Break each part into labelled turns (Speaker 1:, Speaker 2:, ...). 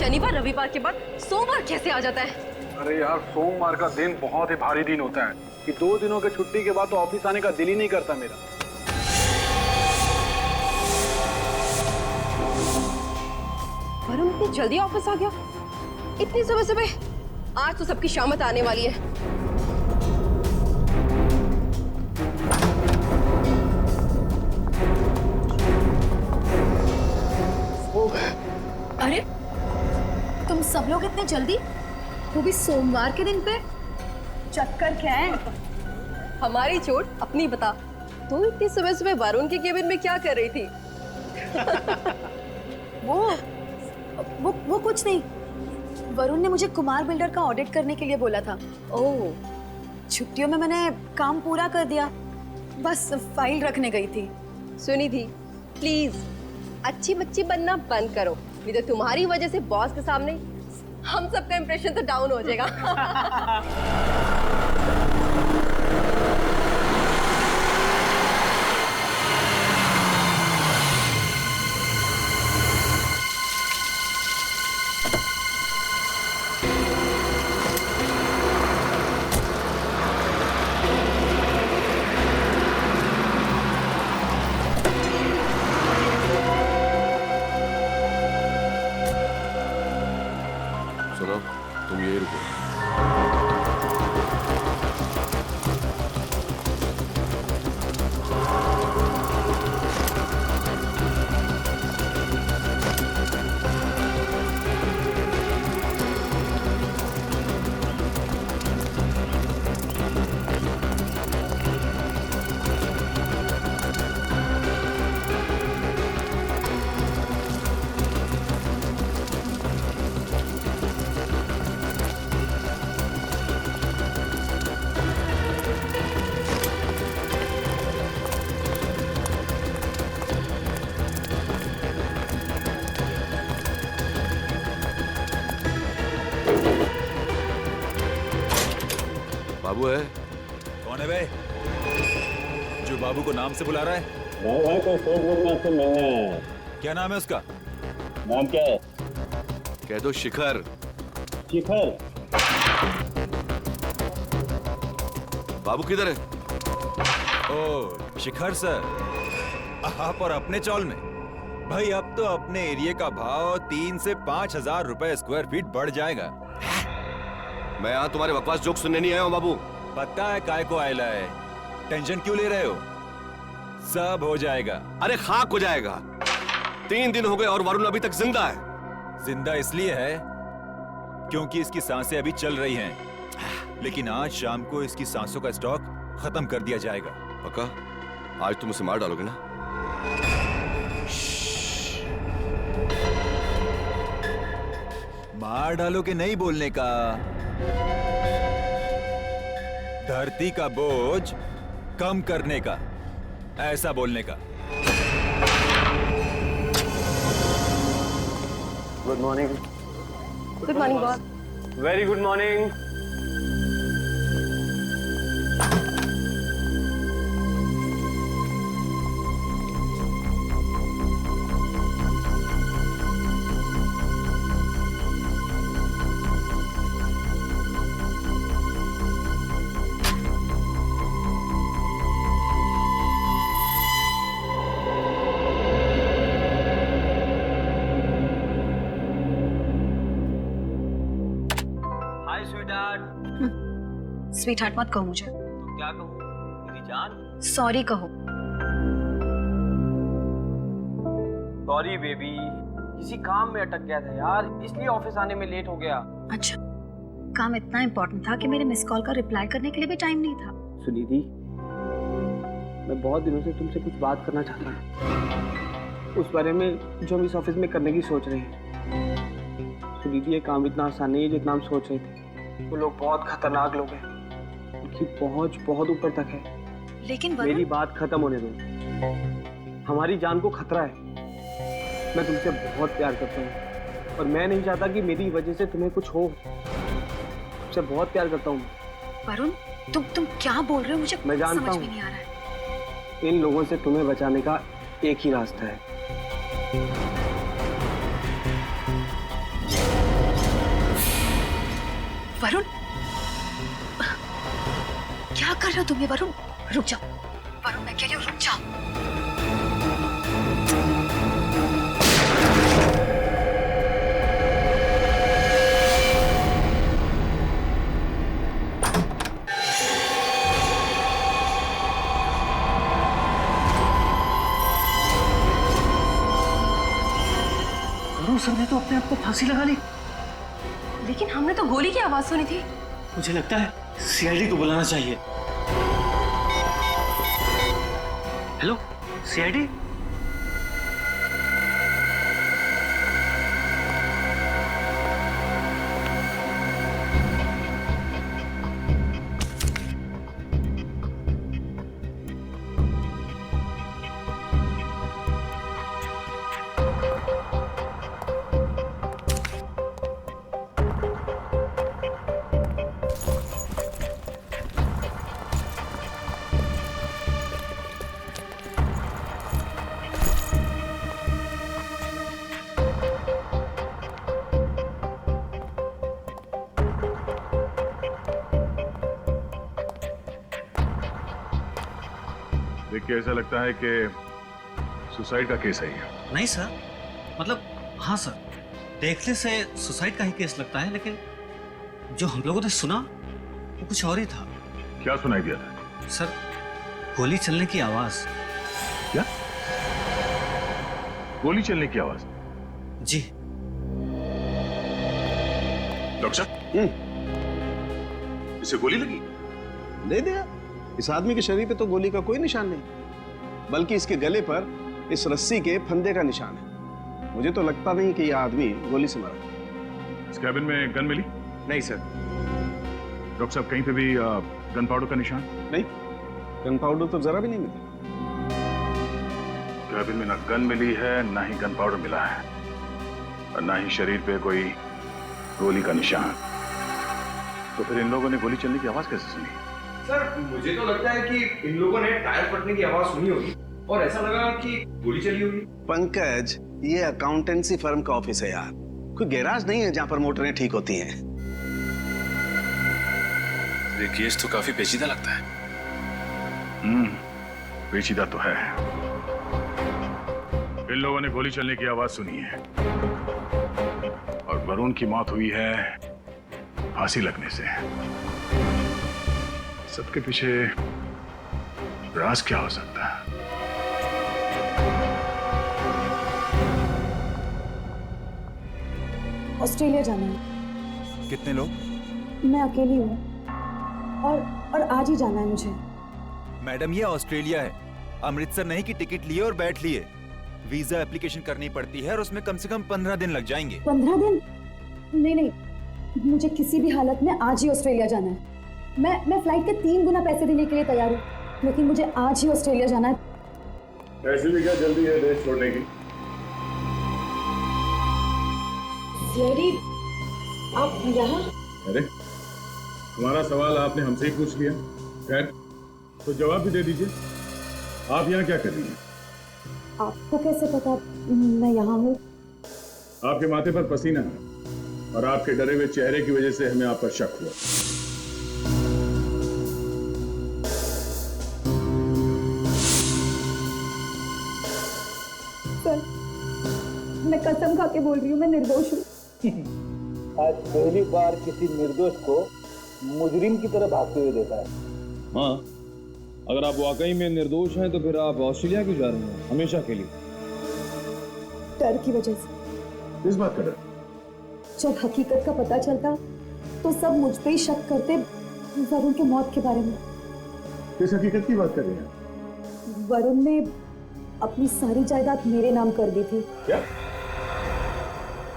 Speaker 1: शनिवार रविवार के बाद सोमवार कैसे आ जाता है?
Speaker 2: अरे यार, सोमवार का दिन बहुत ही भारी दिन होता है कि 2 दिनों के छुट्टी के बाद तो ऑफिस आने का दिल ही नहीं करता मेरा।
Speaker 1: वरुण इतनी जल्दी ऑफिस आ गया? इतनी सुबह सुबह? आज तो सबकी शामत आने वाली है।
Speaker 3: अरे तुम सब लोग इतने जल्दी, वो भी सोमवार के दिन पे? चक्कर क्या है?
Speaker 1: हमारी चोट अपनी बता। तू इतनी सुबह सुबह वरुण के केबिन में क्या कर रही थी?
Speaker 3: वो कुछ नहीं। वरुण ने मुझे कुमार बिल्डर का ऑडिट करने के लिए बोला था।
Speaker 1: ओह,
Speaker 3: छुट्टियों में मैंने काम पूरा कर दिया, बस फाइल रखने गई थी।
Speaker 1: सुनी थी, प्लीज अच्छी बच्ची बनना बंद करो, नहीं तो तुम्हारी वजह से बॉस के सामने हम सबका इंप्रेशन तो डाउन हो जाएगा।
Speaker 4: सुनो, तुम यही रुको। बाबू है?
Speaker 5: कौन है बे जो बाबू को नाम से बुला रहा है?
Speaker 6: भाई को फोन में आपसे मिलना है।
Speaker 5: क्या नाम है उसका?
Speaker 6: नाम क्या है?
Speaker 4: कह दो शिखर।
Speaker 6: शिखर।
Speaker 4: बाबू किधर है?
Speaker 5: ओ शिखर सर, आप और अपने चौल में। भाई अब तो अपने एरिया का भाव 3 से 5,000 रुपए स्क्वायर फीट बढ़ जाएगा।
Speaker 4: मैं यहाँ तुम्हारे बकवास जोक सुनने नहीं आया हूँ बाबू।
Speaker 5: पता है काय को आयला है, टेंशन क्यों ले रहे हो? सब हो जाएगा।
Speaker 4: अरे खाक हो जाएगा। 3 दिन हो गए और वरुण अभी तक जिंदा है।
Speaker 5: जिंदा इसलिए है क्योंकि इसकी सांसें अभी चल रही हैं, लेकिन आज शाम को इसकी सांसों का स्टॉक खत्म कर दिया जाएगा।
Speaker 4: पक्का? आज तुम उसे मार डालोगे ना?
Speaker 5: मार डालोगे नहीं बोलने का, धरती का बोझ कम करने का, ऐसा बोलने का।
Speaker 6: Good morning.
Speaker 1: Good morning boss.
Speaker 6: Very good morning.
Speaker 3: Sweet heart मत कहो मुझे।
Speaker 6: तो क्या कहूँ मेरी जान?
Speaker 3: सॉरी कहो।
Speaker 6: सॉरी बेबी, किसी काम में अटक गया था यार, इसलिए ऑफिस आने में लेट हो गया।
Speaker 3: अच्छा, काम इतना इम्पोर्टेंट था कि मेरे मिस कॉल का रिप्लाई करने के लिए भी टाइम नहीं था?
Speaker 6: सुनिधि, मैं बहुत दिनों से तुमसे कुछ बात करना चाहता हूँ, उस बारे में जो हम इस ऑफिस में करने की सोच रहे हैं। सुनिधि, ये काम इतना आसान नहीं है जितना हम सोच रहे थे। वो लोग बहुत खतरनाक लोग हैं, उनकी पहुंच बहुत ऊपर तक है।
Speaker 3: लेकिन
Speaker 6: मेरी बात खत्म होने दो। हमारी जान को खतरा है। मैं तुमसे बहुत प्यार करता हूँ और मैं नहीं चाहता कि मेरी वजह से तुम्हें कुछ हो। तुमसे बहुत प्यार करता हूँ।
Speaker 3: वरुण, तुम क्या बोल रहे हो? मुझे
Speaker 6: मैं जानता
Speaker 3: समझ
Speaker 6: हूँ।
Speaker 3: में नहीं आ रहा है।
Speaker 6: इन लोगों से तुम्हें बचाने का एक ही रास्ता है।
Speaker 3: वरुण, क्या कर रहे हो तुम ये? वरुण रुक जाओ, वरुण मैं कह रही हूँ रुक जाओ।
Speaker 6: वरुण सर ने तो अपने आप को फांसी लगा ली।
Speaker 1: लेकिन हमने तो गोली की आवाज सुनी थी।
Speaker 6: मुझे लगता है सीआईडी को बुलाना चाहिए। Hello CID.
Speaker 2: देख के ऐसा लगता है कि सुसाइड का केस है ये।
Speaker 7: नहीं सर, मतलब हाँ सर, देखने से सुसाइड का ही केस लगता है, लेकिन जो हम लोगों ने सुना वो कुछ और ही था।
Speaker 2: क्या सुनाई दिया था?
Speaker 7: सर, गोली चलने की आवाज।
Speaker 2: क्या? गोली चलने की आवाज?
Speaker 7: जी।
Speaker 2: डॉक्टर साहब, इसे गोली लगी?
Speaker 8: नहीं दिया। इस आदमी के शरीर पे तो गोली का कोई निशान नहीं, बल्कि इसके गले पर इस रस्सी के फंदे का निशान है। मुझे तो लगता नहीं कि यह आदमी गोली से मरा।
Speaker 2: इस कैबिन में गन मिली?
Speaker 8: नहीं सर।
Speaker 2: डॉक्टर साहब, कहीं पे भी गन पाउडर का निशान?
Speaker 8: नहीं, गन पाउडर तो जरा भी नहीं मिला।
Speaker 2: कैबिन में ना गन मिली है, ना ही गन पाउडर मिला है, और ना ही शरीर पे कोई गोली का निशान। तो फिर इन लोगों ने गोली चलने की आवाज कैसे सुनी?
Speaker 9: सर, मुझे तो लगता है कि इन लोगों ने टायर फटने की आवाज सुनी होगी और ऐसा लगा कि गोली चली होगी।
Speaker 8: पंकज, ये अकाउंटेंसी फर्म का ऑफिस है यार, कोई गैराज नहीं है जहां पर मोटरें ठीक होती हैं।
Speaker 2: ये केस तो काफी पेचीदा लगता है। पेचीदा तो है। इन लोगों ने गोली चलने की आवाज सुनी है और वरुण की मौत हुई है फांसी लगने से। सबके पीछे राज क्या हो सकता है?
Speaker 3: ऑस्ट्रेलिया जाना है।
Speaker 5: कितने लोग?
Speaker 3: मैं अकेली हूँ और आज ही जाना है मुझे।
Speaker 5: मैडम, ये ऑस्ट्रेलिया है, अमृतसर नहीं कि टिकट लिए और बैठ लिए। वीजा एप्लीकेशन करनी पड़ती है और उसमें कम से कम 15 दिन लग जाएंगे।
Speaker 3: 15 दिन? नहीं, मुझे किसी भी हालत में आज ही ऑस्ट्रेलिया जाना है। मैं फ्लाइट के 3 गुना पैसे देने के लिए तैयार हूँ, लेकिन मुझे आज ही ऑस्ट्रेलिया जाना है।
Speaker 2: ऐसे भी क्या जल्दी है देश छोड़ने की?
Speaker 3: आप यहाँ?
Speaker 2: अरे, हमारा सवाल आपने हमसे ही पूछ लिया। खैर, तो जवाब भी दे दीजिए। आप यहाँ क्या कर रही हैं?
Speaker 3: आपको कैसे पता मैं यहाँ हूँ?
Speaker 2: आपके माथे पर पसीना है और आपके डरे हुए चेहरे की वजह से हमें आप पर शक हुआ।
Speaker 3: सर, मैं कसम खा के बोल रही हूँ, मैं निर्दोष हूँ।
Speaker 10: आज पहली बार किसी निर्दोष को मुजरिम की तरह भागते हुए देखा है।
Speaker 9: हाँ, अगर आप वाकई में निर्दोष हैं तो फिर आप ऑस्ट्रेलिया क्यों जा रहे हैं हमेशा के लिए?
Speaker 3: डर की वजह से।
Speaker 2: किस बात का डर?
Speaker 3: जब हकीकत का पता चलता तो सब मुझ पे ही शक करते, वरुण की मौत के बारे में।
Speaker 2: किस हकीकत की बात कर रही हैं?
Speaker 3: वरुण ने अपनी सारी जायदाद मेरे नाम कर दी थी।
Speaker 2: क्या?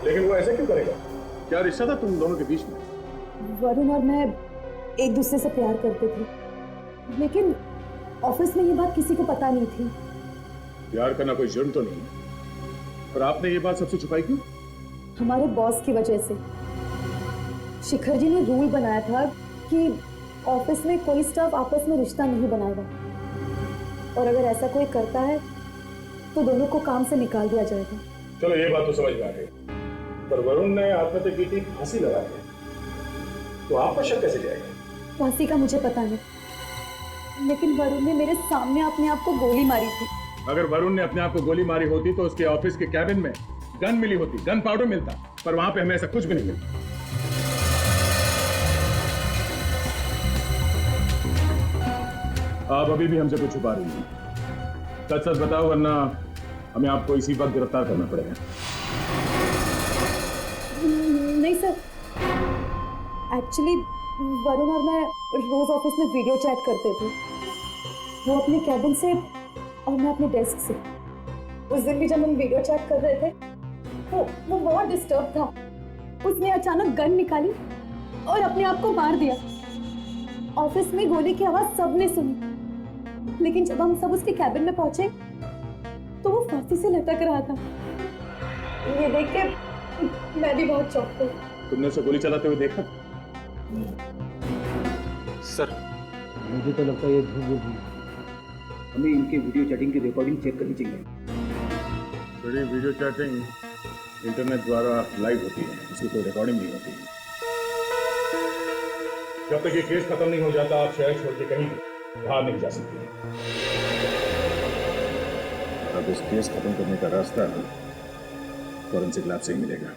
Speaker 2: लेकिन वो ऐसे क्यों करेगा? क्या रिश्ता था तुम दोनों के बीच में?
Speaker 3: वरुण और मैं एक दूसरे से प्यार करते थे, लेकिन ऑफिस में ये बात किसी को पता नहीं थी।
Speaker 2: प्यार करना कोई जुर्म तो नहीं, पर आपने ये बात सबसे छुपाई क्यों?
Speaker 3: हमारे बॉस की वजह से। शिखर जी ने रूल बनाया था कि ऑफिस में कोई स्टाफ आपस में रिश्ता नहीं बनाएगा, और अगर ऐसा कोई करता है तो दोनों को काम से निकाल दिया जाएगा।
Speaker 2: चलो, ये बात तो समझ में आ गई, पर वरुण ने आत्महत्या की थी फांसी लगा के।
Speaker 10: तो आप पर शक कैसे जाएगा?
Speaker 3: फांसी का मुझे पता नहीं, लेकिन वरुण ने मेरे सामने अपने आप को गोली मारी थी।
Speaker 2: अगर वरुण ने अपने आप को गोली मारी होती तो उसके ऑफिस के कैबिन में गन मिली होती, गन पाउडर मिलता, पर वहां पे हमें ऐसा कुछ भी नहीं मिलता। आप अभी भी हमसे कुछ छुपा रही हैं। सच सच बताओ, वरना हमें आपको इसी वक्त गिरफ्तार करना पड़ेगा।
Speaker 3: नहीं सर, एक्चुअली वरुण और मैं रोज ऑफिस में वीडियो चैट करते थे, वो अपने कैबिन से और मैं अपने डेस्क से। उस दिन भी जब हम वीडियो चैट कर रहे थे वो बहुत डिस्टर्ब था। उसने अचानक गन निकाली और अपने आप को मार दिया। ऑफिस में गोली की आवाज सबने सुनी, लेकिन जब हम सब उसके कैबिन में पहुंचे तो वो फांसी से लटक रहा था। ये देख के मैं भी बहुत चौंक गई।
Speaker 2: तुमने उसे गोली चलाते हुए देखा?
Speaker 10: सर, मुझे तो लगता है ये झूठ बोल रही है। हमें इनके वीडियो चैटिंग की रिकॉर्डिंग चेक करनी चाहिए।
Speaker 2: बड़ी वीडियो चैटिंग इंटरनेट द्वारा लाइव होती है, इसकी कोई रिकॉर्डिंग नहीं होती। जब तक ये केस खत्म नहीं हो जाता, आप शहर छोड़ के कहीं बाहर नहीं जा सकती। अब इस केस खत्म करने का रास्ता फॉरेंसिक लैब से ही मिलेगा।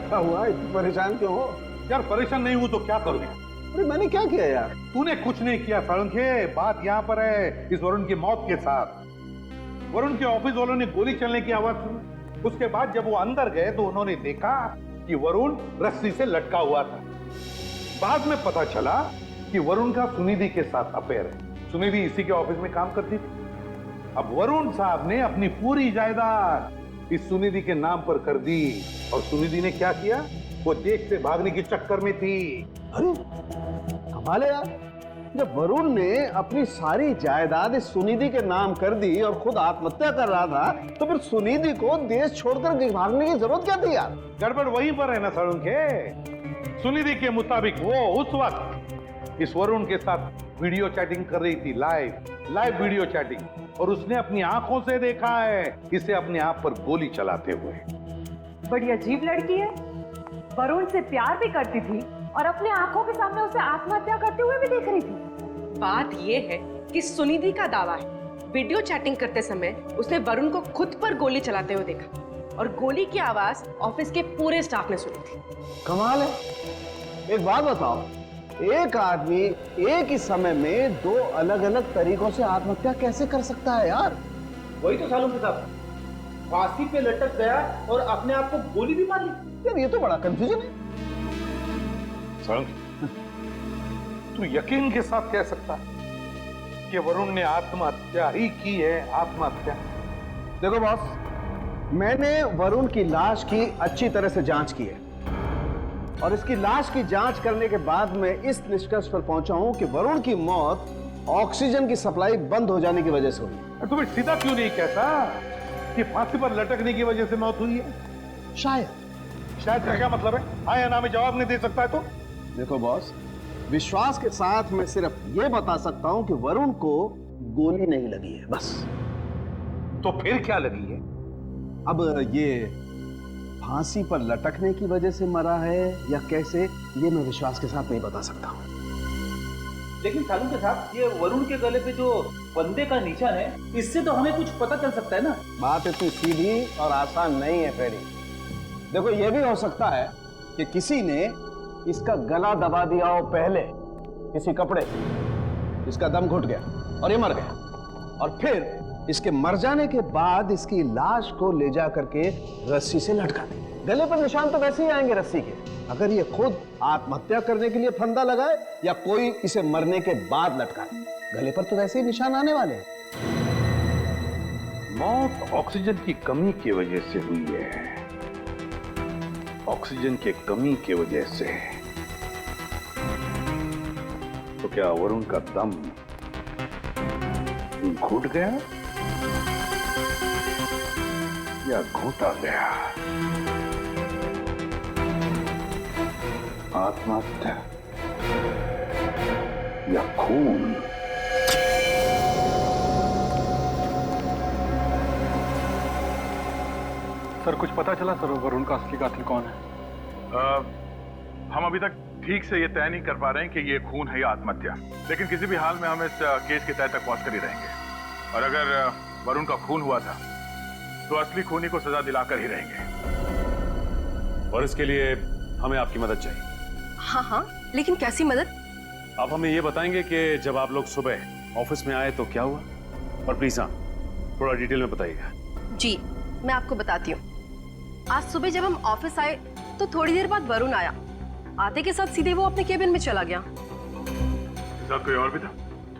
Speaker 8: क्या हुआ, इतनी परेशान क्यों हो?
Speaker 10: यार परेशान नहीं हूं तो क्या करूं?
Speaker 8: अरे मैंने क्या किया यार?
Speaker 10: तूने कुछ नहीं किया सालुंखे। बात यहाँ पर है इस वरुण की मौत के साथ। वरुण के ऑफिस वालों ने गोली चलने की आवाज सुनी। उसके बाद जब वो अंदर गए तो उन्होंने देखा कि वरुण रस्सी से लटका हुआ था। बाद में पता चला कि वरुण का सुनिधि के साथ अफेयर है। सुनिधि इसी के ऑफिस में काम करती थी। अब वरुण साहब ने अपनी पूरी जायदाद इस सुनिधि के नाम पर कर दी, और सुनिधि ने क्या किया? वो देश से भागने के चक्कर में थी।
Speaker 8: अरे कमाल है यार, जब वरुण ने अपनी सारी जायदाद इस सुनिधि के नाम कर दी और खुद आत्महत्या कर रहा था, तो फिर सुनिधि को देश छोड़कर भागने की जरूरत क्या थी यार?
Speaker 10: गड़बड़ वहीं पर है ना सालुंखे। सुनिधि के मुताबिक वो उस वक्त इस वरुण के साथ वीडियो चैटिंग कर रही थी, लाइव वीडियो चैटिंग, और उसने अपनी आंखों से देखा है इसे अपने आप पर गोली चलाते हुए।
Speaker 11: बड़ी अजीब लड़की है। वरुण से प्यार भी करती थी और अपने आंखों के सामने उसे आत्महत्या करते हुए भी देख रही थी।
Speaker 1: बात ये है कि सुनिधि का दावा है वीडियो चैटिंग करते समय उसने वरुण को खुद पर गोली चलाते हुए देखा, और गोली की आवाज ऑफिस के पूरे स्टाफ ने सुनी थी।
Speaker 8: कमाल है। एक बात बताओ, एक आदमी एक ही समय में दो अलग अलग तरीकों से आत्महत्या कैसे कर सकता है यार?
Speaker 10: वही तो सालुंखे साहब, फांसी पे लटक गया और अपने आप को गोली भी मार ली।
Speaker 8: यार ये तो बड़ा कंफ्यूजन है।
Speaker 10: तू यकीन के साथ कह सकता है कि वरुण ने आत्महत्या ही की है? आत्महत्या।
Speaker 8: देखो बॉस, मैंने वरुण की लाश की अच्छी तरह से जांच की है, और इसकी लाश की जांच करने के बाद मैं इस निष्कर्ष पर पहुंचा हूं कि वरुण की मौत ऑक्सीजन की सप्लाई बंद हो जाने की वजह से हुई।
Speaker 10: तुम्हें सीधा क्यों नहीं कहता कि फांसी पर लटकने की वजह से मौत हुई है? शायद का क्या मतलब है? हाँ या ना में जवाब नहीं दे सकता है तो?
Speaker 8: देखो बॉस, विश्वास के साथ मैं सिर्फ ये बता सकता हूं कि वरुण को गोली नहीं लगी है, बस।
Speaker 10: तो फिर क्या लगी है?
Speaker 8: अब ये फांसी पर लटकने की वजह से मरा है या कैसे, ये मैं विश्वास के साथ नहीं बता सकता हूं।
Speaker 10: लेकिन सालुंखे साहब, ये वरुण के गले पे जो फंदे का निशान है, इससे तो हमें कुछ पता चल सकता है ना?
Speaker 8: बात इतनी सीधी और आसान नहीं है फ्रेडी। देखो, ये भी हो सकता है कि किसी ने इसका गला दबा दिया हो पहले किसी कपड़े, इसका दम घुट गया और ये मर गया, और फिर इसके मर जाने के बाद इसकी लाश को ले जा करके रस्सी से लटका दी। गले पर निशान तो वैसे ही आएंगे रस्सी के, अगर ये खुद आत्महत्या करने के लिए फंदा लगाए या कोई इसे मरने के बाद लटकाए, गले पर तो वैसे ही निशान आने वाले हैं।
Speaker 10: मौत ऑक्सीजन की कमी की वजह से हुई है। ऑक्सीजन की कमी की वजह से। तो क्या वरुण का दम घुट गया या घोटा गया? आत्महत्या या खून? सर कुछ पता चला सर वरुण का असली कातिल कौन है?
Speaker 2: हम अभी तक ठीक से ये तय नहीं कर पा रहे हैं कि ये खून है या आत्महत्या, लेकिन किसी भी हाल में हम इस केस के तय तक पहुंच कर ही रहेंगे। और अगर वरुण का खून हुआ था तो असली खूनी को सजा दिलाकर ही रहेंगे।
Speaker 12: और इसके लिए हमें आपकी मदद चाहिए।
Speaker 1: हाँ हाँ, लेकिन कैसी मदद?
Speaker 12: आप हमें ये बताएंगे कि जब आप लोग सुबह ऑफिस में आए तो क्या हुआ, और प्लीज हाँ थोड़ा डिटेल में बताइएगा।
Speaker 1: जी मैं आपको बताती हूँ। आज सुबह जब हम ऑफिस आए तो थोड़ी देर बाद वरुण आया। आते के साथ सीधे वो अपने केबिन में चला गया।
Speaker 2: साथ कोई और भी था?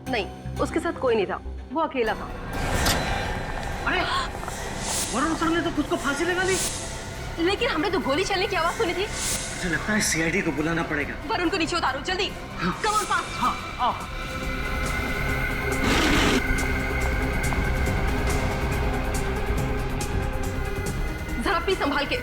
Speaker 1: नहीं, उसके साथ कोई नहीं था, वो अकेला था।
Speaker 7: अरे वरुण सर ने तो खुद को फांसी लगा ली।
Speaker 1: लेकिन हमने तो गोली चलने की आवाज सुनी थी।
Speaker 7: मुझे लगता है सीआईडी को बुलाना पड़ेगा।
Speaker 1: वरुण को नीचे उतारो जल्दी। Come on fast.
Speaker 7: हाँ आओ।
Speaker 1: जरा प्लीज संभाल के।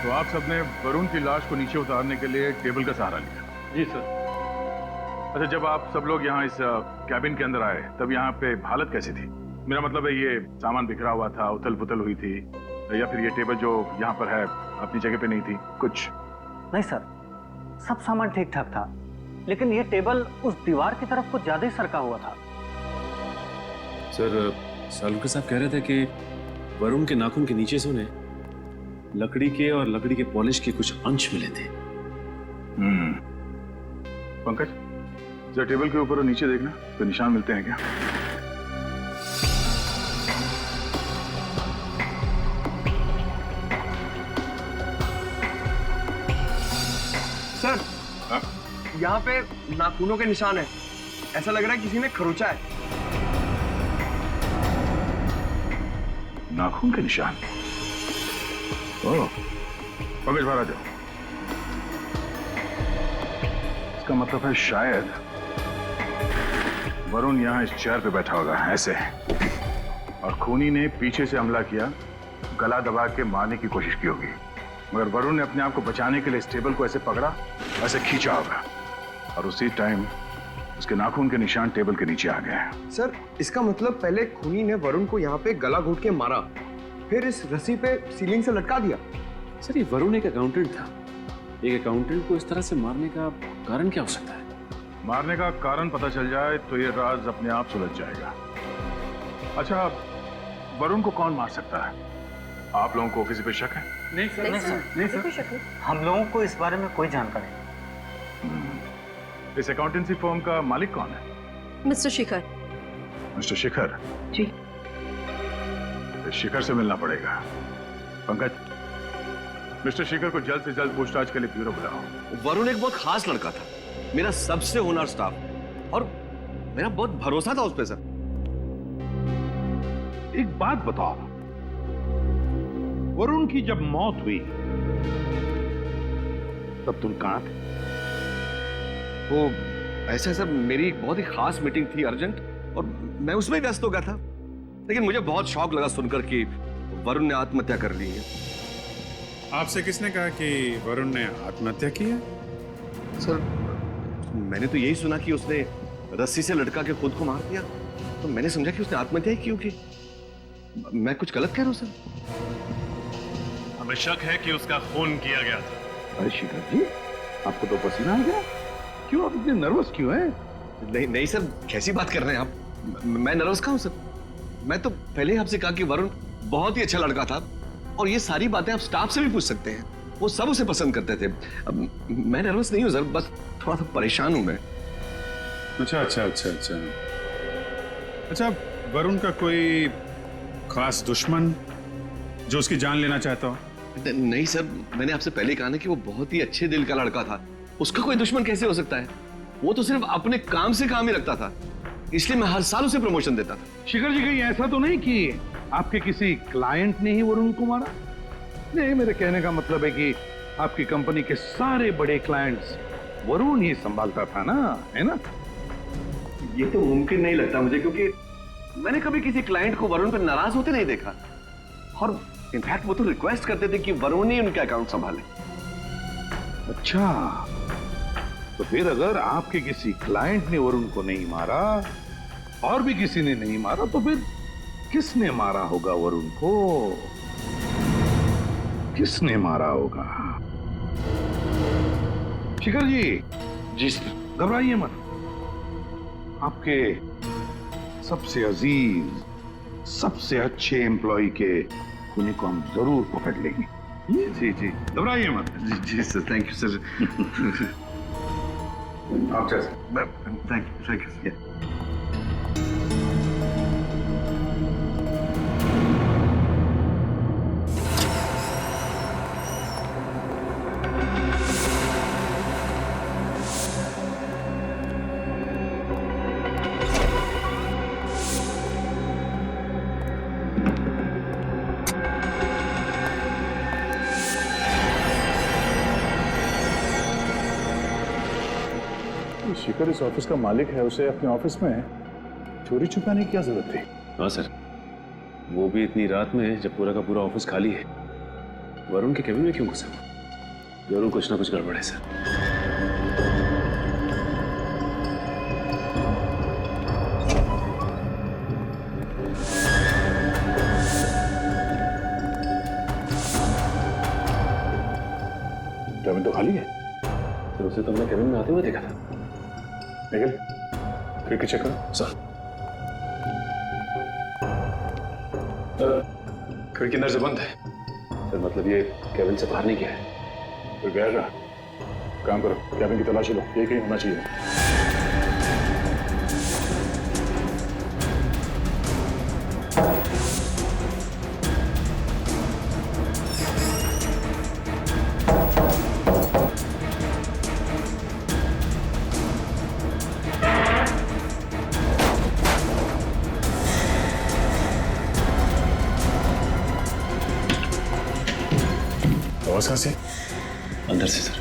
Speaker 2: तो आप सबने वरुण की लाश को नीचे उतारने के लिए टेबल का सहारा लिया?
Speaker 10: जी सर।
Speaker 2: अच्छा, जब आप सब लोग यहाँ इस कैबिन के अंदर आए तब यहाँ पे हालत कैसी थी? मेरा मतलब है ये सामान बिखरा हुआ था, उथल पुथल हुई थी, या फिर ये टेबल जो यहाँ पर है अपनी जगह पे नहीं थी? कुछ
Speaker 7: नहीं सर, सब सामान ठीक ठाक था, लेकिन ये टेबल उस दीवार की तरफ कुछ ज्यादा ही सरका हुआ था।
Speaker 12: सर सालुके साहब कह रहे थे कि वरुण के नाखून के नीचे से उन्हें लकड़ी के और लकड़ी के पॉलिश के कुछ अंश मिले थे।
Speaker 2: पंकज, जरा टेबल के ऊपर और नीचे देखना, तो निशान मिलते हैं क्या?
Speaker 9: सर यहाँ पे नाखूनों के निशान है। ऐसा लग रहा है किसी ने खरोचा है।
Speaker 2: नाखून के निशान? ओह, पंकज बाहर आ जाओ। इसका मतलब है शायद वरुण यहाँ इस चेयर पे बैठा होगा ऐसे, और खूनी ने पीछे से हमला किया, गला दबा के मारने की कोशिश की होगी, मगर वरुण ने अपने आप को बचाने के लिए इस टेबल को ऐसे पकड़ा, ऐसे खींचा होगा, और उसी टाइम उसके नाखून के निशान टेबल के नीचे आ गए।
Speaker 9: सर इसका मतलब पहले खूनी ने वरुण को यहाँ पे गला घोट के मारा, फिर इस रस्सी पे सीलिंग से लटका दिया।
Speaker 12: सर ये वरुण एक अकाउंटेंट था, एक अकाउंटेंट को इस तरह से मारने का कारण क्या हो सकता है?
Speaker 2: मारने का कारण पता चल जाए तो ये राज अपने आप सुलझ जाएगा। अच्छा, वरुण को कौन मार सकता है? आप लोगों को किसी पे शक है?
Speaker 7: नहीं सर, नहीं सर, हम लोगों को इस बारे में कोई जानकारी नहीं।
Speaker 2: इस अकाउंटेंसी फर्म का मालिक कौन है?
Speaker 1: मिस्टर शिखर।
Speaker 2: मिस्टर शिखर?
Speaker 1: जी।
Speaker 2: शिखर से मिलना पड़ेगा। पंकज, मिस्टर शिखर को जल्द से जल्द पूछताछ के लिए ब्यूरो बुलाओ।
Speaker 4: वरुण एक बहुत खास लड़का था, मेरा सबसे होनहार स्टाफ, और मेरा बहुत भरोसा था उस पे सर।
Speaker 10: एक बात बताओ, वरुण की जब मौत हुई तब तुम कहां थे?
Speaker 4: वो ऐसा सर, मेरी एक बहुत ही खास मीटिंग थी अर्जेंट, और मैं उसमें व्यस्त हो गया था, लेकिन मुझे बहुत शौक लगा सुनकर कि वरुण ने आत्महत्या कर ली है।
Speaker 13: आपसे किसने कहा कि वरुण ने आत्महत्या की है?
Speaker 4: सर मैंने तो यही सुना कि उसने रस्सी से लटका के खुद को मार दिया, तो मैंने समझा कि उसने आत्महत्या ही की होगी। मैं कुछ गलत कह रहा हूं सर?
Speaker 12: हमें शक है कि उसका खून किया गया था।
Speaker 10: अरे शिखर जी, आपको तो पसीना आ गया, क्यों आप इतने नर्वस क्यों हैं?
Speaker 4: नहीं नहीं सर, कैसी बात कर रहे हैं आप? मैं नर्वस कहाँ हूं सर? मैं तो पहले ही आपसे कहा कि वरुण बहुत ही अच्छा लड़का था, और ये सारी बातें आप स्टाफ से भी पूछ सकते हैं, वो सब उसे पसंद करते थे। अब मैं नर्वस नहीं हूं सर, बस थोड़ा सा परेशान हूं मैं।
Speaker 13: अच्छा अच्छा अच्छा अच्छा अच्छा, वरुण का कोई खास दुश्मन जो उसकी जान लेना चाहता हो?
Speaker 4: नहीं सर, मैंने आपसे पहले कहा ना कि वो बहुत ही अच्छे दिल का लड़का था, उसका कोई दुश्मन कैसे हो सकता है? वो तो सिर्फ अपने काम से काम ही रखता था, इसलिए मैं हर साल उसे प्रमोशन देता था।
Speaker 10: शिखर जी, कहीं ऐसा तो नहीं कि आपके किसी क्लाइंट ने ही वरुण को मारा? नहीं, मेरे कहने का मतलब है कि आपकी कंपनी के सारे बड़े क्लाइंट्स वरुण ही संभालता था ना, है ना?
Speaker 4: ये तो मुमकिन नहीं लगता मुझे, क्योंकि मैंने कभी किसी क्लाइंट को वरुण पर नाराज होते नहीं देखा, और इनफैक्ट वो तो रिक्वेस्ट करते थे कि वरुण ही उनके अकाउंट संभाले।
Speaker 10: अच्छा, तो फिर अगर आपके किसी क्लाइंट ने वरुण को नहीं मारा और भी किसी ने नहीं मारा तो फिर किसने मारा होगा वरुण को? किसने मारा होगा? शिखर जी सर, घबराइए मत। आपके सबसे अजीज, सबसे अच्छे एम्प्लॉय के खूनी को हम जरूर पकड़ लेंगे। जी जी, घबराइए मत।
Speaker 4: जी सर, थैंक यू सर।
Speaker 10: आप जैसे
Speaker 4: थैंक यू सर।
Speaker 2: शिखर इस ऑफिस का मालिक है, उसे अपने ऑफिस में चोरी छुपाने की क्या जरूरत थी?
Speaker 12: हाँ सर, वो भी इतनी रात में जब पूरा का पूरा ऑफिस खाली है। वरुण के केबिन में क्यों घुसा? जरूर कुछ ना कुछ गड़बड़ है सर।
Speaker 2: केबिन तो खाली है।
Speaker 12: सर उसे तो हमने केबिन में आते हुए देखा था।
Speaker 2: निखिल, खिड़की चेक करो।
Speaker 12: सर खिड़की अंदर से बंद है। सर मतलब ये केबिन से बाहर नहीं गया है।
Speaker 2: तो गया रहा। काम करो, केबिन की तलाशी लो, ये कहीं होना चाहिए। आवाज कहां से?
Speaker 12: अंदर से सर।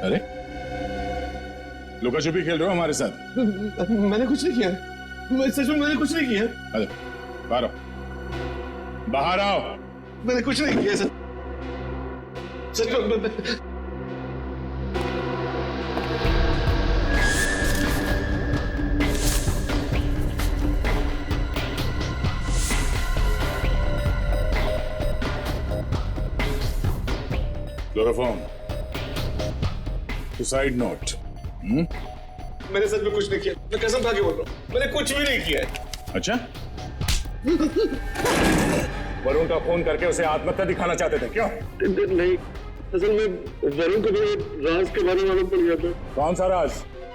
Speaker 2: अरे लुका छुपी खेल रहे हो हमारे साथ?
Speaker 4: मैंने कुछ नहीं किया। मैं सच में मैंने कुछ नहीं किया।
Speaker 2: अरे बाहर आओ, बाहर आओ।
Speaker 4: मैंने कुछ नहीं किया सर। सच में
Speaker 2: क्लोरोफॉर्म, सुसाइड नोट।
Speaker 4: मैंने सच में कुछ नहीं किया। मैं कसम खा के बोल रहा हूँ, मैंने कुछ भी नहीं किया है।
Speaker 2: अच्छा, वरुण का फोन करके उसे आत्महत्या दिखाना चाहते थे क्यों?
Speaker 4: नहीं, असल में वरुण को भी राज के बारे में मालूम पड़ गया था।
Speaker 2: कौन सा राज?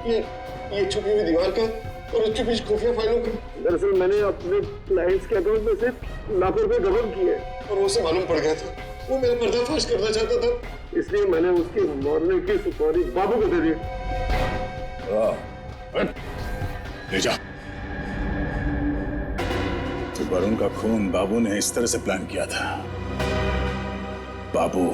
Speaker 4: ये छुपी हुई दीवार का और उसके पीछे खुफिया फाइलों का। दरअसल मैंने अपने क्लाइंट्स के अकाउंट में से लाखों रुपए गबन किए और उसे मालूम पड़ गया था। वो मेरा पर्दाफाश करना चाहता था, इसलिए मैंने उसकी मरने की सुपारी बाबू को दे दी।
Speaker 2: ले जा। तो वरुण का खून बाबू ने इस तरह से प्लान किया था। बाबू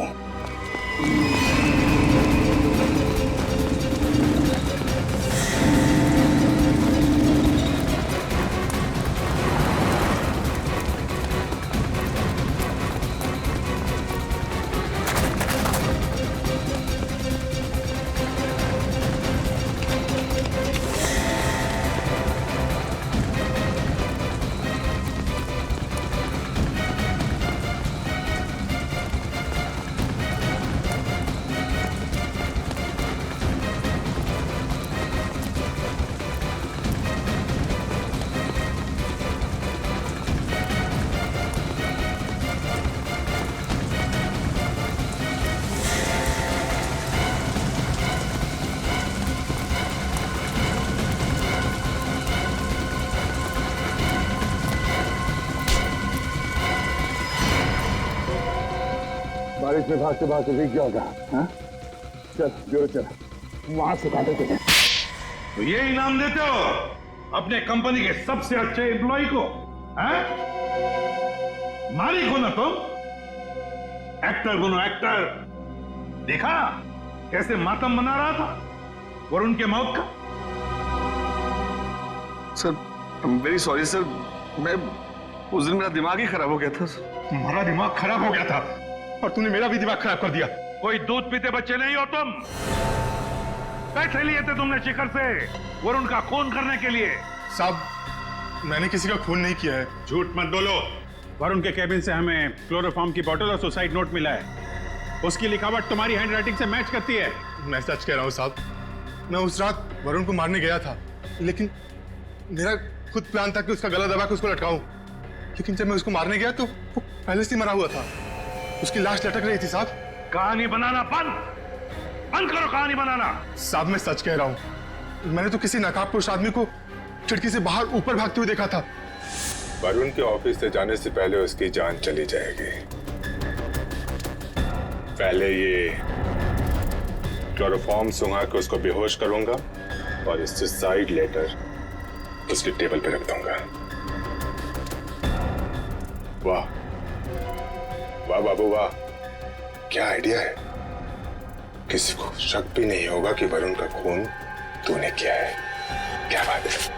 Speaker 2: बारिश में भागते भागते भीग गया होगा। हाँ? चल जोर चल, वहां से काटे तुझे।
Speaker 10: तो ये इनाम देते हो अपने कंपनी के सबसे अच्छे एम्प्लॉय को? हाँ? मालिक हो ना तुम, एक्टर बनो एक्टर। देखा कैसे मातम मना रहा था वरुण के मौत का?
Speaker 4: सर वेरी सॉरी सर, मैं उस दिन मेरा दिमाग ही खराब हो गया था।
Speaker 10: तुम्हारा दिमाग खराब हो गया था और तूने मेरा भी दिमाग खराब कर दिया। कोई दूध पीते बच्चे नहीं हो तुम। पैसे लिए थे तुमने शिखर से वरुण का खून करने के लिए।
Speaker 13: साहब, मैंने किसी का खून नहीं किया है। झूठ मत बोलो। वरुण के केबिन से हमें क्लोरोफॉर्म की बोतल और सुसाइड नोट मिला है। उसकी लिखावट तुम्हारी हैंडराइटिंग से मैच करती है।
Speaker 14: मैं सच कह रहा हूँ साहब, मैं उस रात वरुण को मारने गया था, लेकिन मेरा खुद प्लान था कि उसका गला दबा के उसको लटकाऊं। लेकिन जब मैं उसको मारने गया तो वो पहले से ही मरा हुआ था, उसकी लाश लटक रही थी। साहब,
Speaker 10: कहानी बनाना बंद करो, कहानी बनाना।
Speaker 14: साहब, मैं सच कह रहा हूँ, मैंने तो किसी नकाबपोश आदमी को खिड़की से बाहर ऊपर भागते हुए देखा था।
Speaker 15: वरुण के ऑफिस से जाने से पहले उसकी जान चली जाएगी। पहले ये क्लोरोफॉर्म सुंघा के उसको बेहोश करूंगा और इस सुसाइड लेटर उसके टेबल पे रख दूंगा। वाह वाह बाबू वाह, क्या आइडिया है। किसी को शक भी नहीं होगा कि वरुण का खून तूने किया है। क्या बात है।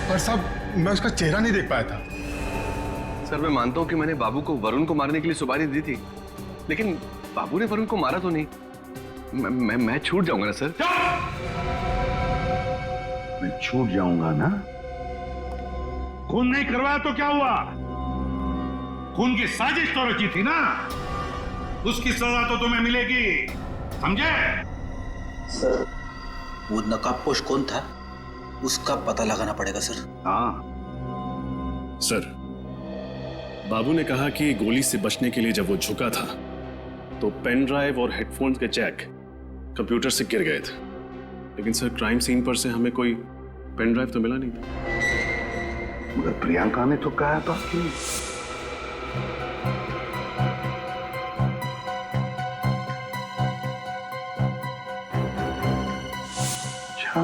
Speaker 14: पर साहब, मैं उसका चेहरा नहीं देख पाया था।
Speaker 4: सर, मैं मानता हूं कि मैंने बाबू को वरुण को मारने के लिए सुपारी दी थी, लेकिन बाबू ने वरुण को मारा तो नहीं। मैं छूट जाऊंगा ना सर।
Speaker 2: मैं छूट जाऊंगा ना?
Speaker 10: खून नहीं करवाया तो क्या हुआ? खून की साजिश तो रची थी ना, उसकी सजा तो तुम्हें मिलेगी, समझे?
Speaker 16: सर, वो नकाबपोश कौन था उसका पता लगाना पड़ेगा सर।
Speaker 2: हाँ
Speaker 12: सर, बाबू ने कहा कि गोली से बचने के लिए जब वो झुका था तो पेन ड्राइव और हेडफोन्स के जैक कंप्यूटर से गिर गए थे, लेकिन सर क्राइम सीन पर से हमें कोई पेन ड्राइव तो मिला नहीं था।
Speaker 2: मगर प्रियंका ने तो कहा था कि अच्छा,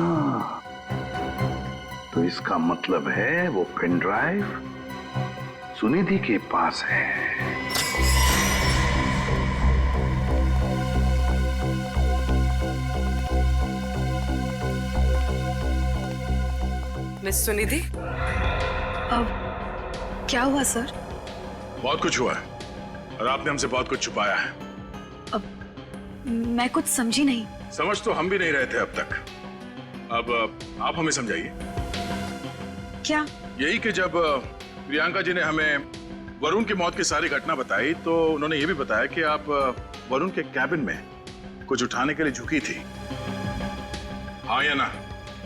Speaker 2: तो इसका मतलब है वो पेन ड्राइव सुनिधि के पास है।
Speaker 17: मिस सुनिधि,
Speaker 3: अब क्या हुआ सर?
Speaker 2: बहुत कुछ हुआ है और आपने हमसे बहुत कुछ छुपाया है।
Speaker 3: अब मैं कुछ समझी नहीं।
Speaker 2: समझ तो हम भी नहीं रहे थे अब तक। अब आप हमें समझाइए।
Speaker 3: क्या?
Speaker 2: यही कि जब प्रियंका जी ने हमें वरुण की मौत की सारी घटना बताई तो उन्होंने ये भी बताया कि आप वरुण के कैबिन में कुछ उठाने के लिए झुकी थी, हाँ या ना?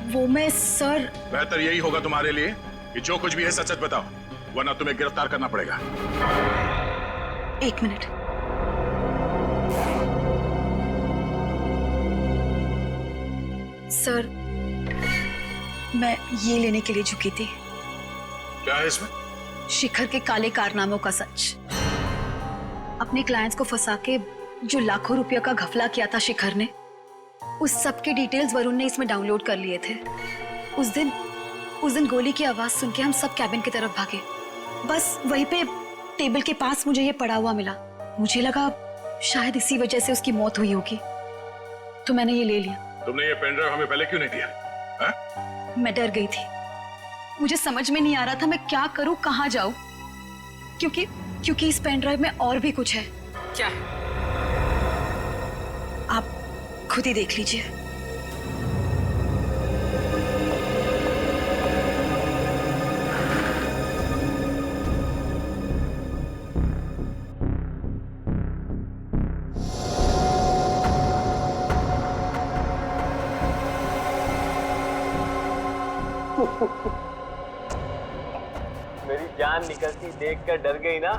Speaker 3: वो मैं सर,
Speaker 2: बेहतर यही होगा तुम्हारे लिए कि जो कुछ भी है सच सच बताओ, वरना तुम्हें गिरफ्तार करना पड़ेगा।
Speaker 3: एक मिनट। सर, मैं ये लेने के लिए झुकी थी।
Speaker 2: क्या है इसमें?
Speaker 3: शिखर के काले कारनामों का सच। अपने क्लाइंट्स को फंसा के जो लाखों रुपयों का घपला किया था शिखर ने, उस सब के डिटेल्स वरुण ने इसमें डाउनलोड कर लिए थे। उस दिन गोली की आवाज सुन के हम सब कैबिन की तरफ भागे। बस वहीं पे टेबल के पास मुझे ये पड़ा हुआ मिला। मुझे लगा शायद इसी वजह से उसकी मौत हुई होगी, तो मैंने ये ले लिया।
Speaker 2: तुमने ये पेन ड्राइव हमें पहले क्यों नहीं दिया? हा?
Speaker 3: मैं डर गई थी। मुझे समझ में नहीं आ रहा था मैं क्या करूं, कहां जाऊं, क्योंकि इस पेन ड्राइव में और भी कुछ है।
Speaker 17: क्या है?
Speaker 3: आप खुद ही देख लीजिए।
Speaker 6: मेरी जान निकलती देखकर डर गई ना?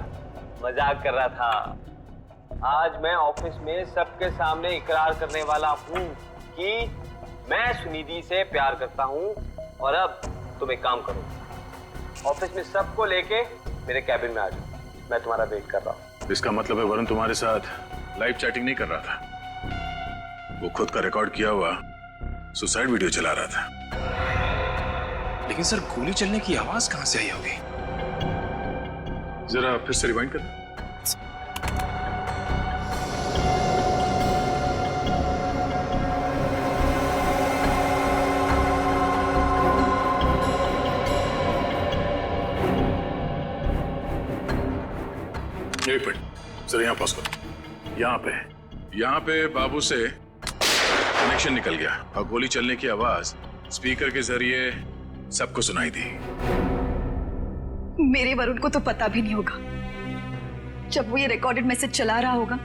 Speaker 6: मजाक कर रहा था। आज मैं ऑफिस में सबके सामने इकरार करने वाला हूँ कि मैं सुनिधि से प्यार करता हूँ। और अब तुम एक काम करो, ऑफिस में सबको लेके मेरे कैबिन में आ जाओ, मैं तुम्हारा वेट कर रहा हूँ।
Speaker 2: इसका मतलब है वरुण तुम्हारे साथ लाइव चैटिंग नहीं कर रहा था, वो खुद का रिकॉर्ड किया हुआ सुसाइड वीडियो चला रहा था।
Speaker 15: लेकिन सर गोली चलने की आवाज कहां से आई होगी?
Speaker 2: जरा फिर से रिवाइंड कर। एक मिनट, जरा यहाँ पॉज करो। यहाँ पे बाबू से कनेक्शन निकल गया और गोली चलने की आवाज स्पीकर के जरिए सबको सुनाई दी।
Speaker 17: मेरे वरुण को तो पता भी नहीं होगा। जब वो ये रिकॉर्डेड मैसेज चला रहा होगा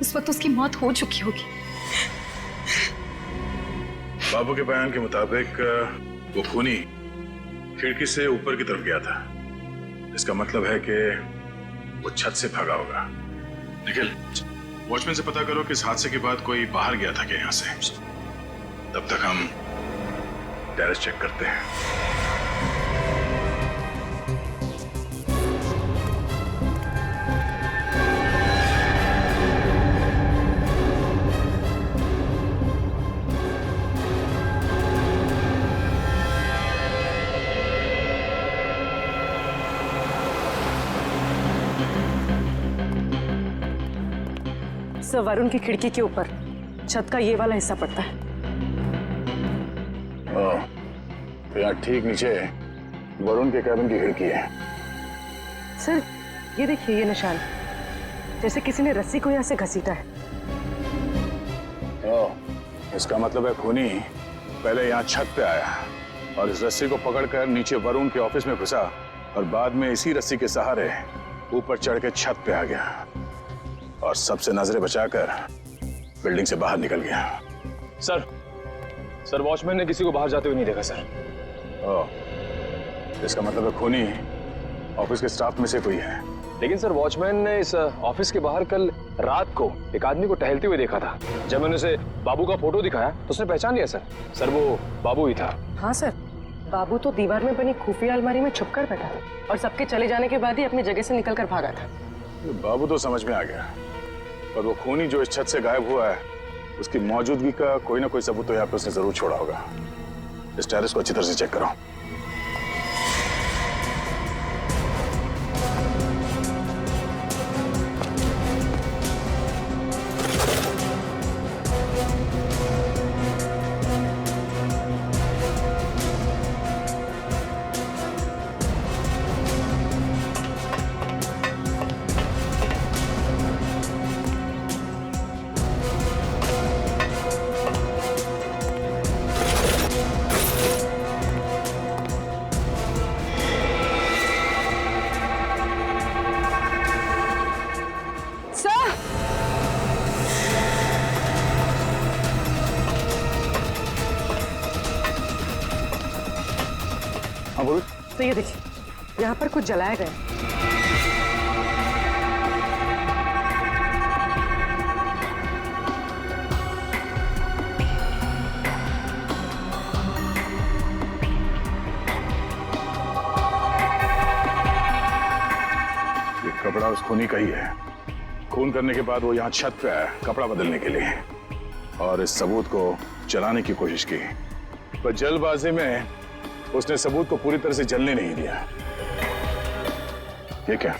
Speaker 17: उस वक्त उसकी मौत हो चुकी होगी।
Speaker 2: बाबू के बयान के मुताबिक वो खूनी खिड़की से ऊपर की तरफ गया था। इसका मतलब है कि वो छत से भागा होगा। निखिल, वॉचमैन से पता करो कि इस हादसे के बाद कोई बाहर गया था क्या यहाँ से। तब तक हम टेरेस चेक करते हैं।
Speaker 11: सर, वरुण की खिड़की के ऊपर छत का ये वाला हिस्सा पड़ता है।
Speaker 2: तो यहाँ ठीक नीचे वरुण के कैबिन की खिड़की है।
Speaker 11: सर, ये देखिए, ये निशान जैसे किसी ने रस्सी को यहाँ से घसीटा है।
Speaker 2: इसका मतलब है खूनी पहले यहाँ छत पे आया और इस रस्सी को पकड़कर नीचे वरुण के ऑफिस में घुसा और बाद में इसी रस्सी के सहारे ऊपर चढ़ के छत पे आ गया और सबसे नजरें बचाकर बिल्डिंग से बाहर निकल गया।
Speaker 9: सर वॉचमैन ने किसी को बाहर जाते हुए नहीं देखा सर।
Speaker 2: इसका मतलब है खूनी ऑफिस के स्टाफ में से कोई है।
Speaker 9: लेकिन सर वॉचमैन ने इस ऑफिस के बाहर कल रात को एक आदमी को टहलते हुए देखा था। जब मैंने उसे बाबू का फोटो दिखाया तो उसने पहचान लिया सर वो बाबू ही था।
Speaker 11: हाँ सर, बाबू तो दीवार में बनी खुफिया अलमारी में छुपकर बैठा था और सबके चले जाने के बाद ही अपनी जगह से निकलकर भागा था।
Speaker 2: बाबू तो समझ में आ गया, पर वो खूनी जो इस छत से गायब हुआ है उसकी मौजूदगी का कोई ना कोई सबूत तो यहाँ पे उसने जरूर छोड़ा होगा। इस टेरेस को अच्छी तरह से चेक करो।
Speaker 11: तो ये देखिए, यहाँ पर कुछ जलाया गया।
Speaker 2: ये कपड़ा उस खूनी का ही है। खून करने के बाद वो यहाँ छत पे आया कपड़ा बदलने के लिए और इस सबूत को जलाने की कोशिश की, पर जल्दबाजी में उसने सबूत को पूरी तरह से जलने नहीं दिया। ये क्या?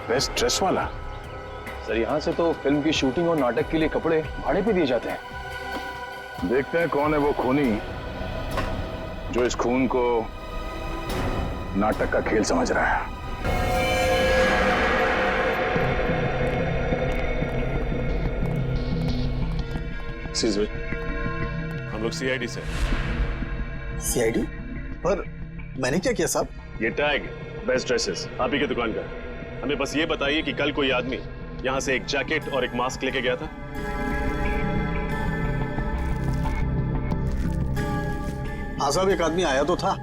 Speaker 2: बेस्ट ड्रेस वाला?
Speaker 9: सर यहाँ से तो फिल्म की शूटिंग और नाटक के लिए कपड़े भाड़े पे दिए जाते हैं।
Speaker 2: देखते हैं कौन है वो खूनी जो इस खून को नाटक का खेल समझ रहा है।
Speaker 12: हम लोग सीआईडी से।
Speaker 18: सीआईडी? पर मैंने क्या किया साहब?
Speaker 12: ये टैग बेस्ट ड्रेसेस आप ही की दुकान का। हमें बस ये बताइए कि कल कोई आदमी यहाँ से एक जैकेट और एक मास्क लेके गया था?
Speaker 18: हाँ साहब, एक आदमी आया तो था,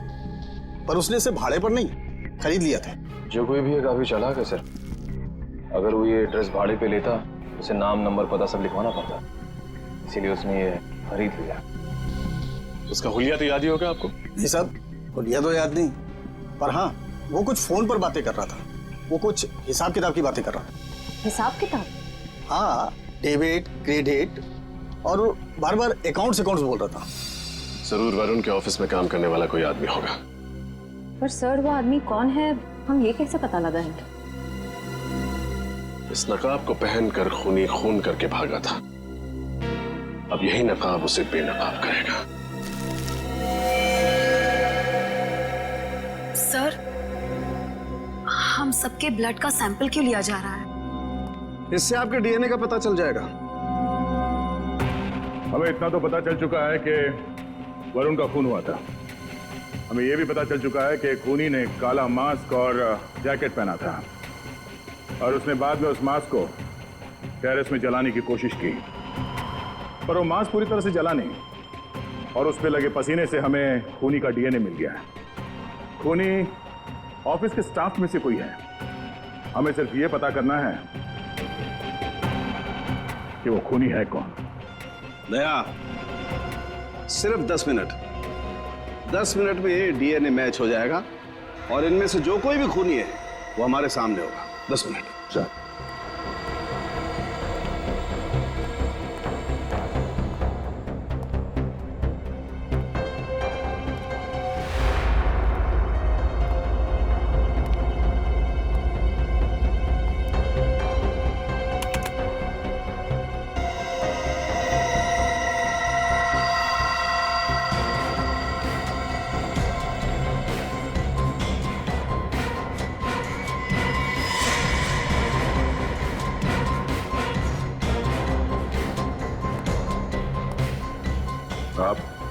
Speaker 18: पर उसने इसे भाड़े पर नहीं खरीद लिया था।
Speaker 9: जो कोई भी है काफी चालाक है सर। अगर वो ये ड्रेस भाड़े पे लेता उसे नाम नंबर पता सब लिखवाना पड़ता, इसीलिए उसने ये खरीद लिया।
Speaker 12: उसका हुलिया तो याद ही होगा आपको?
Speaker 18: नहीं साहब, हुलिया तो याद नहीं, पर हाँ वो कुछ फोन पर बातें कर रहा था। वो कुछ हिसाब किताब की बातें कर रहा था।
Speaker 11: हिसाब किताब?
Speaker 18: हाँ, डेबिट क्रेडिट और बार बार अकाउंट्स बोल रहा था।
Speaker 12: जरूर वरुण के ऑफिस में काम करने वाला कोई आदमी होगा।
Speaker 3: पर सर वो आदमी कौन है, हम ये कैसे पता लगाएंगे?
Speaker 12: इस नकाब को पहनकर खूनी खून करके भागा था, अब यही नकाब उसे बेनकाब करेगा।
Speaker 17: सर, हम सबके ब्लड का सैंपल क्यों लिया जा रहा है?
Speaker 8: इससे आपके डीएनए का पता चल जाएगा।
Speaker 2: हमें इतना तो पता चल चुका है कि वरुण का खून हुआ था। हमें यह भी पता चल चुका है कि खूनी ने काला मास्क और जैकेट पहना था और उसने बाद में उस मास्क को टेरेस में जलाने की कोशिश की, पर वो मास्क पूरी तरह से जला नहीं और उस पे लगे पसीने से हमें खूनी का डीएनए मिल गया है। खूनी ऑफिस के स्टाफ में से कोई है। हमें सिर्फ ये पता करना है कि वो खूनी है कौन।
Speaker 8: दया, सिर्फ 10 मिनट। 10 मिनट में ये डीएनए मैच हो जाएगा और इनमें से जो कोई भी खूनी है वो हमारे सामने होगा। 10 मिनट। चल।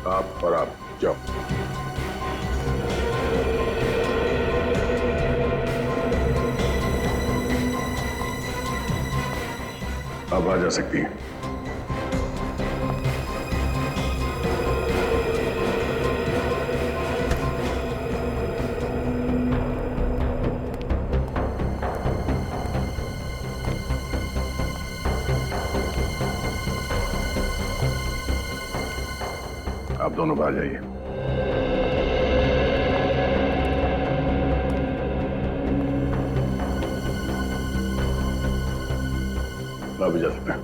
Speaker 2: आप और आप जाओ। अब आ जा सकती हैं। आप दोनों बाहर जाइए। आप भी जा सकते हैं।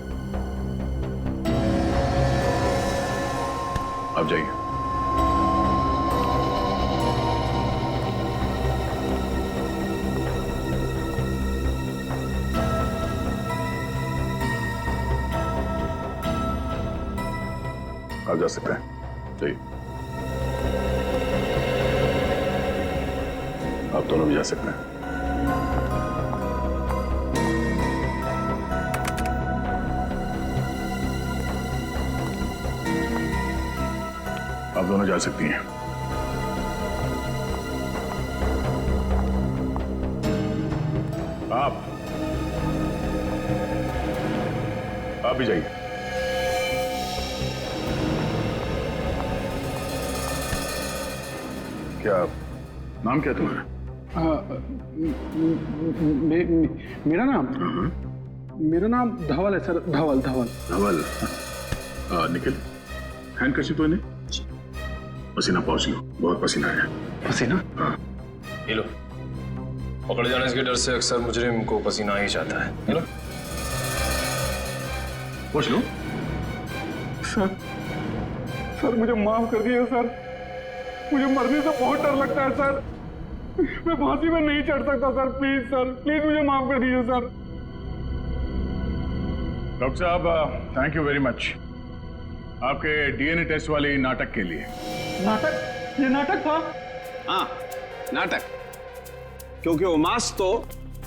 Speaker 2: आप जाइए। आप जा सकते हैं। चाहिए आप दोनों भी जा सकते हैं। आप दोनों जा सकती हैं। आप भी जाइए। क्या नाम क्या तुम्हारा?
Speaker 6: मेरा नाम धवल है सर। धवल।
Speaker 2: निखिल, हैंड कर्शिफ तो नहीं? पसीना पहुंच लो, बहुत पसीना है।
Speaker 6: पसीना?
Speaker 2: हाँ।
Speaker 9: ये लो। पकड़ जाने के डर से अक्सर मुजरिम को पसीना ही जाता है। ये लो।
Speaker 2: पहुंच लो।
Speaker 6: सर मुझे माफ कर दिए सर। मुझे मरने से बहुत डर लगता है सर। मैं फांसी में नहीं चढ़ सकता सर। प्लीज सर, प्लीज मुझे माफ कर दीजिए सर।
Speaker 2: डॉक्टर साहब, थैंक यू वेरी मच आपके डीएनए टेस्ट वाली नाटक के लिए।
Speaker 6: नाटक? ये नाटक था?
Speaker 8: हाँ, नाटक। क्योंकि वो मास्क तो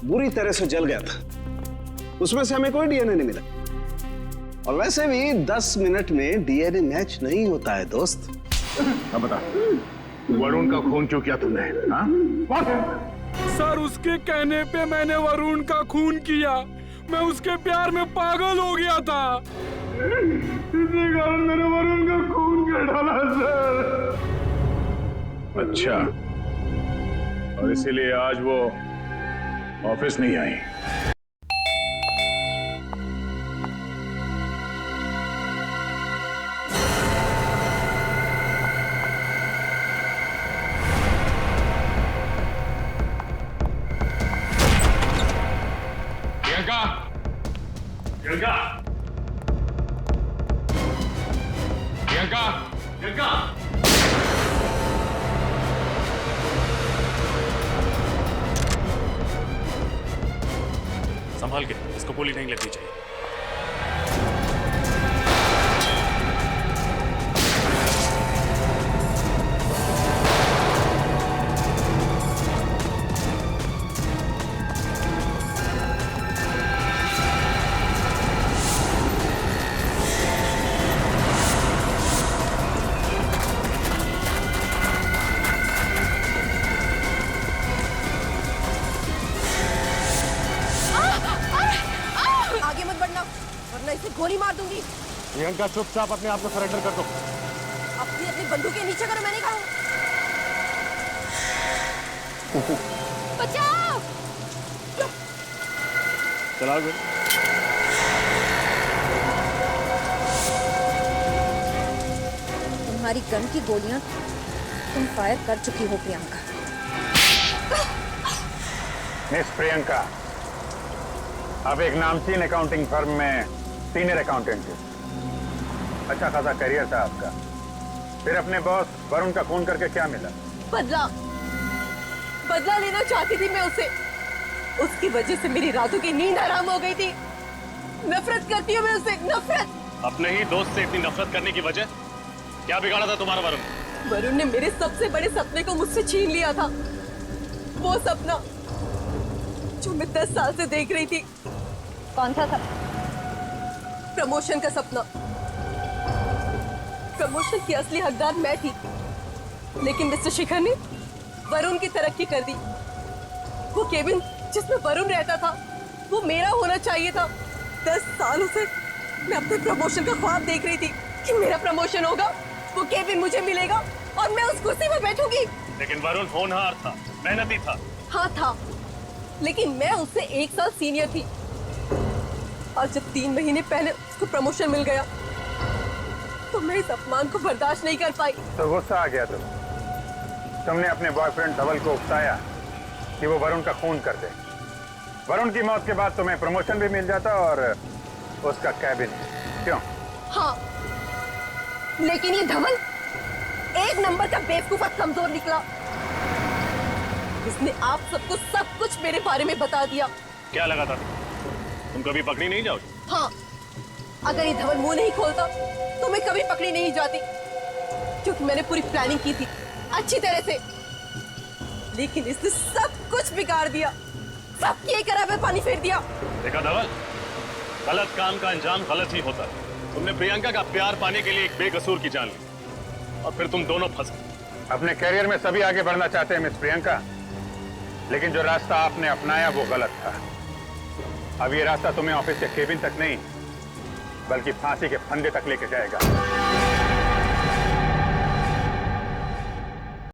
Speaker 8: बुरी तरह से जल गया था, उसमें से हमें कोई डीएनए नहीं मिला। और वैसे भी 10 मिनट में डीएनए मैच नहीं होता है दोस्त।
Speaker 2: अब बता, वरुण का खून क्यों किया तूने?
Speaker 19: सर, उसके कहने पे मैंने वरुण का खून किया। मैं उसके प्यार में पागल हो गया था।
Speaker 6: इसी कारण मैंने वरुण का खून कर डाला सर।
Speaker 2: अच्छा, और इसीलिए आज वो ऑफिस नहीं आई।
Speaker 13: प्रियंका,
Speaker 9: प्रियंका, प्रियंका।
Speaker 12: संभाल के, इसको गोली नहीं लगनी चाहिए।
Speaker 1: आगे मत बढ़ना वरना इसे गोली मार दूंगी।
Speaker 9: प्रियंका चुपचाप अपने आप को सरेंडर कर दो।
Speaker 1: अपनी अपनी बंदूक के नीचे करो, मैंने कहा। बचाओ।
Speaker 9: चला गए।
Speaker 20: तुम्हारी गन की गोलियां तुम फायर कर चुकी हो प्रियंका।
Speaker 2: मिस प्रियंका, अब एक नामचीन अकाउंटिंग फर्म में सीनियर अकाउंटेंट थे। अच्छा खासा करियर था आपका, फिर अपने बॉस वरुण का खून करके क्या मिला?
Speaker 1: बदला बदला लेना चाहती थी मैं उसे। उसकी वजह से मेरी रातों की नींद हराम हो गई थी। नफरत करती हूँ मैं उससे, नफरत।
Speaker 12: अपने ही दोस्त से इतनी नफरत करने की वजह क्या बिगाड़ा था तुम्हारा वरुण?
Speaker 1: वरुण ने मेरे सबसे बड़े सपने को मुझसे छीन लिया था। वो सपना जो मैं 10 साल से देख रही थी।
Speaker 20: कौन सा सपना?
Speaker 1: प्रमोशन का सपना। प्रमोशन की असली हकदार मैं थी, लेकिन मिस्टर शिखर ने वरुण की तरक्की कर दी। वो केबिन जिसमें वरुण रहता था वो मेरा होना चाहिए था। 10 सालों से मैं अपने प्रमोशन का ख्वाब देख रही थी कि मेरा प्रमोशन होगा, वो केबिन मुझे मिलेगा और मैं उस कुर्सी पर बैठूंगी।
Speaker 12: लेकिन वरुण होनहार था, मेहनती था।
Speaker 1: हाँ था, लेकिन मैं उससे 1 साल सीनियर थी। और जब 3 महीने पहले उसको प्रमोशन मिल गया तो मैं इस अपमान को बर्दाश्त नहीं कर पाई।
Speaker 2: तो गुस्सा आ गया तुमने अपने बॉयफ्रेंड धवल को उकसाया कि वो वरुण का खून कर दे। वरुण की मौत के बाद तुम्हें प्रमोशन भी मिल जाता और उसका कैबिन। क्यों?
Speaker 1: हाँ, लेकिन ये धवल 1 नंबर का बेवकूफ और कमजोर निकला। इसने आप सबको सब कुछ मेरे बारे में बता दिया।
Speaker 12: क्या लगा था तुम कभी पकड़ी नहीं जाओगी?
Speaker 1: हाँ, अगर ये धवल मुंह नहीं खोलता तो मैं कभी पकड़ी नहीं जाती, क्योंकि मैंने पूरी प्लानिंग की थी अच्छी तरह से। लेकिन इसने सब कुछ बिगाड़ दिया, सब किए करा पे पानी फेर दिया।
Speaker 12: देखा धवल, गलत काम का अंजाम गलत ही होता है। तुमने प्रियंका का प्यार पाने के लिए एक बेकसूर की जान ली और फिर तुम दोनों फंस गए।
Speaker 2: अपने कैरियर में सभी आगे बढ़ना चाहते हैं मिस प्रियंका, लेकिन जो रास्ता आपने अपनाया वो गलत था। अब ये रास्ता तुम्हें ऑफिस के केबिन तक नहीं बल्कि फांसी के फंदे तक लेके जाएगा।